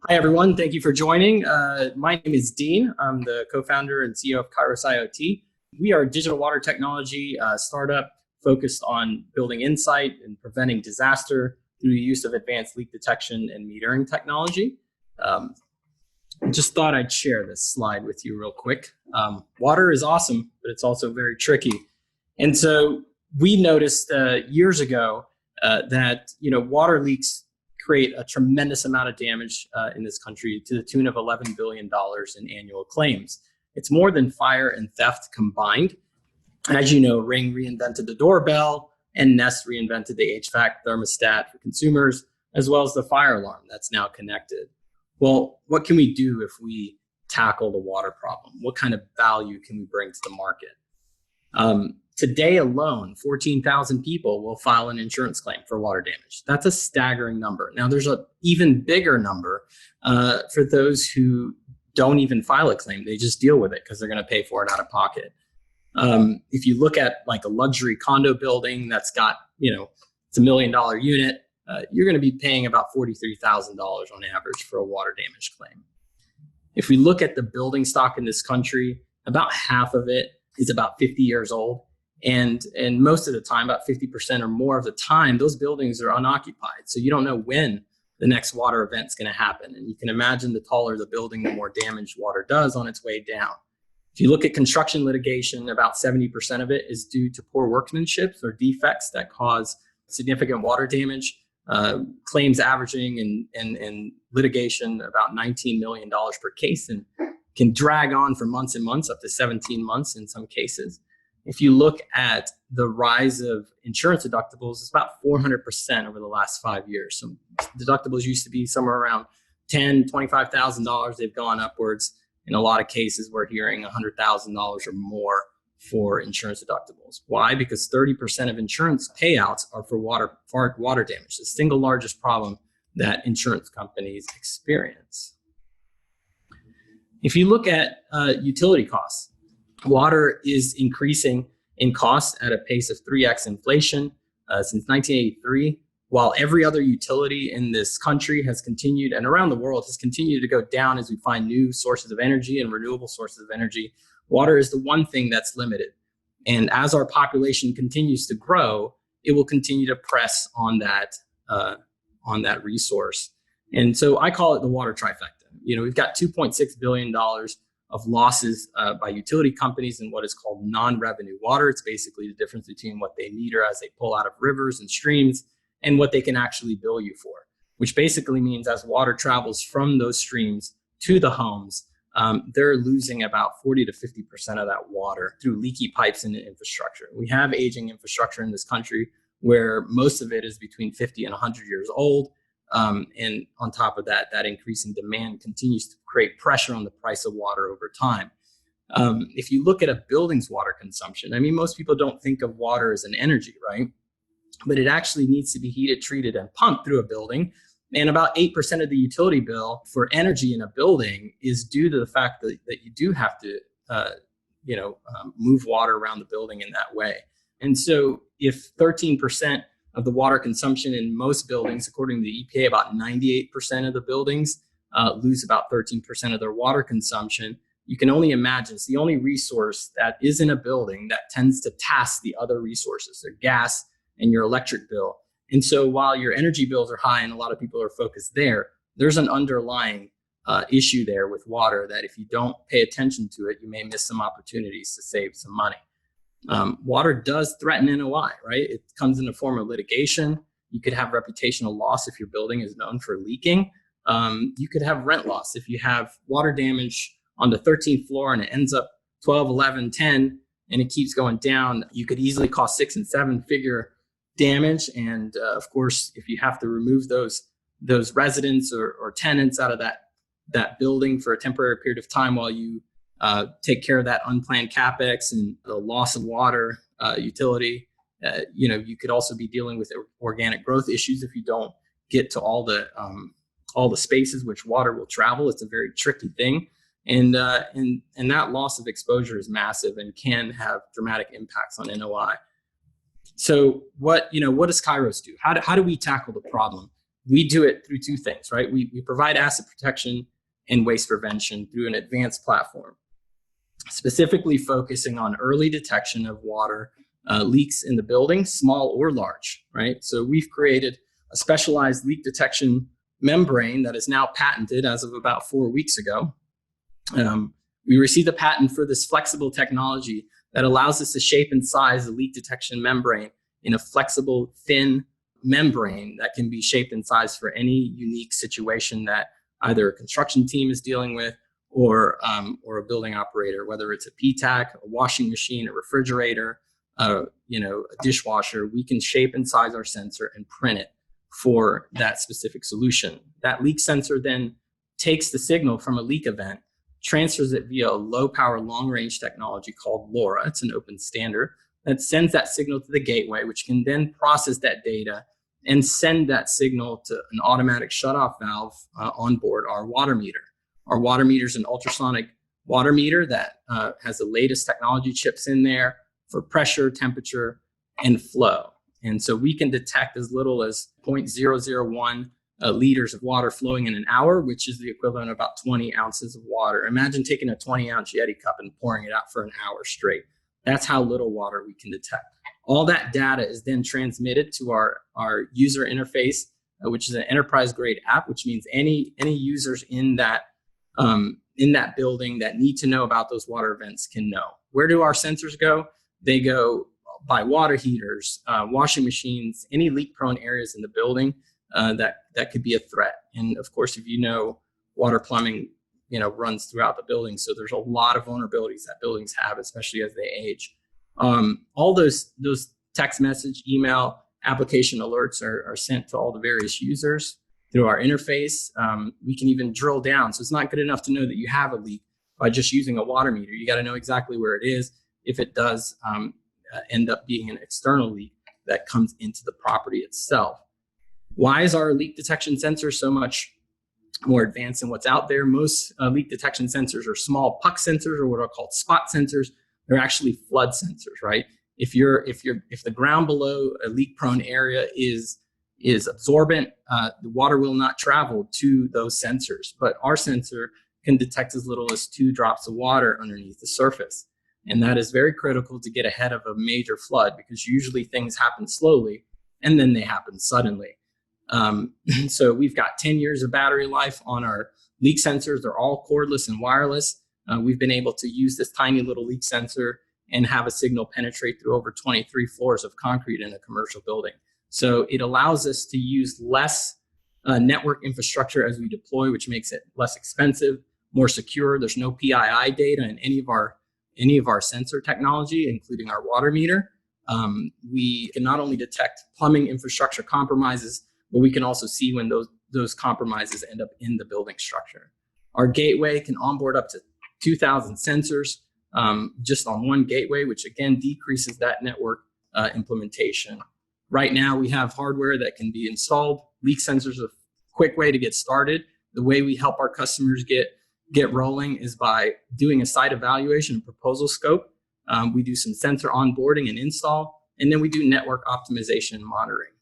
Hi, everyone. Thank you for joining. My name is Dean. I'm the co-founder and CEO of Kairos IoT. We are a digital water technology startup focused on building insight and preventing disaster through the use of advanced leak detection and metering technology. Just thought I'd share this slide with you real quick. Water is awesome, but it's also very tricky. And so we noticed years ago that water leaks create a tremendous amount of damage in this country to the tune of $11 billion in annual claims. It's more than fire and theft combined. As you know, Ring reinvented the doorbell and Nest reinvented the HVAC thermostat for consumers, as well as the fire alarm that's now connected. Well, what can we do if we tackle the water problem? What kind of value can we bring to the market? Today alone, 14,000 people will file an insurance claim for water damage. That's a staggering number. Now, there's an even bigger number for those who don't even file a claim. They just deal with it because they're going to pay for it out of pocket. If you look at like a luxury condo building that's got, it's $1 million unit, you're going to be paying about $43,000 on average for a water damage claim. If we look at the building stock in this country, about half of it is about 50 years old. And most of the time, about 50% or more of the time, those buildings are unoccupied. So you don't know when the next water event is going to happen. And you can imagine the taller the building, the more damage water does on its way down. If you look at construction litigation, about 70% of it is due to poor workmanship or defects that cause significant water damage. Claims averaging in litigation about $19 million per case and can drag on for months and months, up to 17 months in some cases. If you look at the rise of insurance deductibles, it's about 400% over the last 5 years. So deductibles used to be somewhere around $10,000, $25,000. They've gone upwards. In a lot of cases, we're hearing $100,000 or more for insurance deductibles. Why? Because 30% of insurance payouts are for water damage, the single largest problem that insurance companies experience. If you look at utility costs, water is increasing in cost at a pace of 3x inflation since 1983, while every other utility in this country has continued, and around the world has continued to go down as we find new sources of energy and renewable sources of energy. Water is the one thing that's limited. And as our population continues to grow, it will continue to press on that resource. And so I call it the water trifecta. We've got $2.6 billion of losses by utility companies in what is called non-revenue water. It's basically the difference between what they meter as they pull out of rivers and streams and what they can actually bill you for, which basically means as water travels from those streams to the homes, they're losing about 40 to 50% of that water through leaky pipes and infrastructure. We have aging infrastructure in this country where most of it is between 50 and 100 years old. And on top of that, that increasing demand continues to create pressure on the price of water over time. If you look at a building's water consumption, most people don't think of water as an energy, right? But it actually needs to be heated, treated, and pumped through a building. And about 8% of the utility bill for energy in a building is due to the fact that you do have to, move water around the building in that way. And so if 13% of the water consumption in most buildings, according to the EPA, about 98% of the buildings lose about 13% of their water consumption. You can only imagine it's the only resource that is in a building that tends to task the other resources, their gas and your electric bill. And so while your energy bills are high and a lot of people are focused there, there's an underlying issue there with water that if you don't pay attention to it, you may miss some opportunities to save some money. Water does threaten NOI, right? It comes in the form of litigation. You could have reputational loss if your building is known for leaking. You could have rent loss if you have water damage on the 13th floor and it ends up 12, 11, 10, and it keeps going down. You could easily cause 6 and 7 figure damage. And of course, if you have to remove those residents or tenants out of that building for a temporary period of time while you take care of that unplanned capex and the loss of water utility, you could also be dealing with organic growth issues if you don't get to all the spaces which water will travel. It's a very tricky thing. And that loss of exposure is massive and can have dramatic impacts on NOI. So what does Kairos do? How do we tackle the problem? we do it through two things, right? We provide asset protection and waste prevention through an advanced platform, specifically focusing on early detection of water leaks in the building, small or large, right? So we've created a specialized leak detection membrane that is now patented as of about 4 weeks ago. We received a patent for this flexible technology that allows us to shape and size the leak detection membrane in a flexible, thin membrane that can be shaped and sized for any unique situation that either a construction team is dealing with or a building operator, whether it's a PTAC, a washing machine, a refrigerator, a dishwasher. We can shape and size our sensor and print it for that specific solution. That leak sensor then takes the signal from a leak event, transfers it via a low power, long range technology called LoRa. It's an open standard that sends that signal to the gateway, which can then process that data and send that signal to an automatic shutoff valve on board our water meter. Our water meter is an ultrasonic water meter that has the latest technology chips in there for pressure, temperature, and flow. And so we can detect as little as 0.001 liters of water flowing in an hour, which is the equivalent of about 20 ounces of water. Imagine taking a 20-ounce Yeti cup and pouring it out for an hour straight. That's how little water we can detect. All that data is then transmitted to our user interface, which is an enterprise-grade app, which means any users in that building that need to know about those water events can know. Where do our sensors go? They go by water heaters, washing machines, any leak-prone areas in the building that could be a threat. And of course, if you know, water plumbing, runs throughout the building, so there's a lot of vulnerabilities that buildings have, especially as they age. All those text message, email, application alerts are sent to all the various users through our interface. We can even drill down. So it's not good enough to know that you have a leak by just using a water meter. You got to know exactly where it is. If it does end up being an external leak that comes into the property itself. Why is our leak detection sensor so much more advanced than what's out there? Most leak detection sensors are small puck sensors, or what are called spot sensors. They're actually flood sensors, right? If the ground below a leak-prone area is absorbent, the water will not travel to those sensors. But our sensor can detect as little as 2 drops of water underneath the surface. And that is very critical to get ahead of a major flood, because usually things happen slowly and then they happen suddenly. So we've got 10 years of battery life on our leak sensors. They're all cordless and wireless. We've been able to use this tiny little leak sensor and have a signal penetrate through over 23 floors of concrete in a commercial building. So it allows us to use less network infrastructure as we deploy, which makes it less expensive, more secure. There's no PII data in any of our sensor technology, including our water meter. We can not only detect plumbing infrastructure compromises, but we can also see when those compromises end up in the building structure. Our gateway can onboard up to 2,000 sensors just on one gateway, which again decreases that network implementation. Right now, we have hardware that can be installed. Leak sensors is a quick way to get started. The way we help our customers get rolling is by doing a site evaluation and proposal scope. We do some sensor onboarding and install, and then we do network optimization and monitoring.